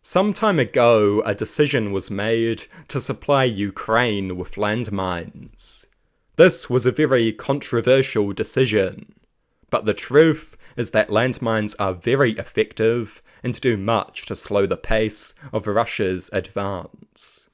Some time ago, a decision was made to supply Ukraine with landmines. This was a very controversial decision, but the truth is that landmines are very effective and do much to slow the pace of Russia's advance.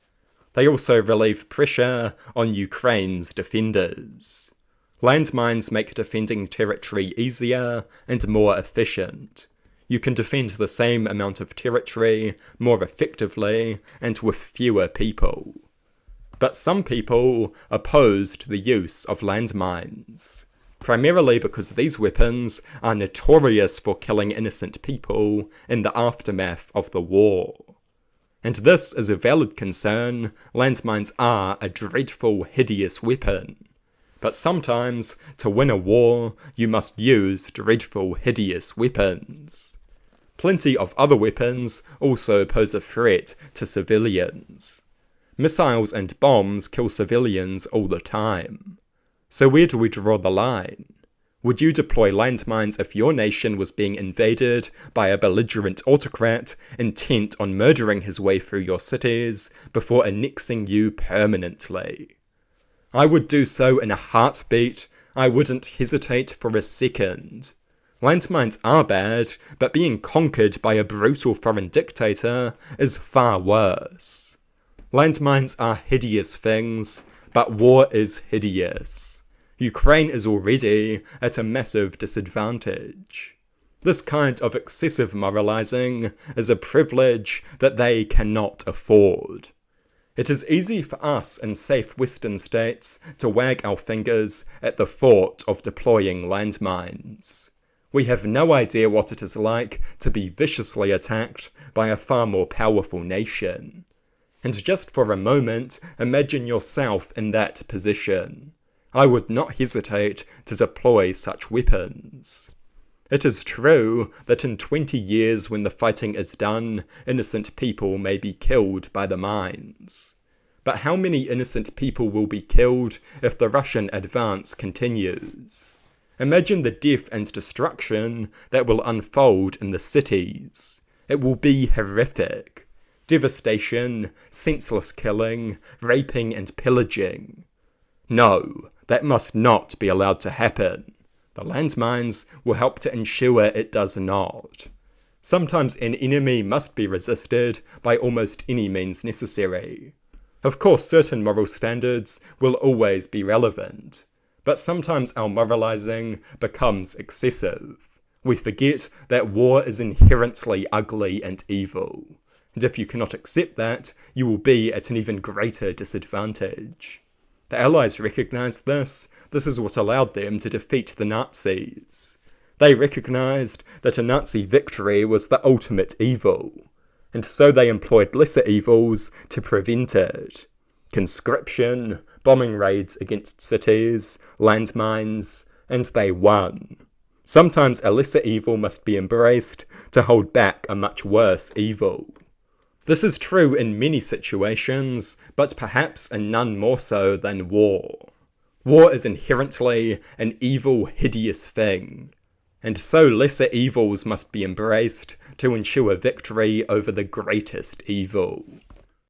They also relieve pressure on Ukraine's defenders. Landmines make defending territory easier and more efficient. You can defend the same amount of territory more effectively and with fewer people. But some people opposed the use of landmines, primarily because these weapons are notorious for killing innocent people in the aftermath of the war. And this is a valid concern. Landmines are a dreadful, hideous weapon. But sometimes, to win a war, you must use dreadful, hideous weapons. Plenty of other weapons also pose a threat to civilians. Missiles and bombs kill civilians all the time. So where do we draw the line? Would you deploy landmines if your nation was being invaded by a belligerent autocrat intent on murdering his way through your cities before annexing you permanently? I would do so in a heartbeat. I wouldn't hesitate for a second. Landmines are bad, but being conquered by a brutal foreign dictator is far worse. Landmines are hideous things, but war is hideous. Ukraine is already at a massive disadvantage. This kind of excessive moralizing is a privilege that they cannot afford. It is easy for us in safe Western states to wag our fingers at the thought of deploying landmines. We have no idea what it is like to be viciously attacked by a far more powerful nation. And just for a moment, imagine yourself in that position. I would not hesitate to deploy such weapons. It is true that in 20 years when the fighting is done, innocent people may be killed by the mines. But how many innocent people will be killed if the Russian advance continues? Imagine the death and destruction that will unfold in the cities. It will be horrific. Devastation, senseless killing, raping and pillaging. No, that must not be allowed to happen. The landmines will help to ensure it does not. Sometimes an enemy must be resisted by almost any means necessary. Of course, certain moral standards will always be relevant, but sometimes our moralizing becomes excessive. We forget that war is inherently ugly and evil, and if you cannot accept that, you will be at an even greater disadvantage. The Allies recognized this. This is what allowed them to defeat the Nazis. They recognized that a Nazi victory was the ultimate evil, and so they employed lesser evils to prevent it. Conscription, bombing raids against cities, landmines, and they won. Sometimes a lesser evil must be embraced to hold back a much worse evil. This is true in many situations, but perhaps in none more so than war. War is inherently an evil, hideous thing, and so lesser evils must be embraced to ensure victory over the greatest evil.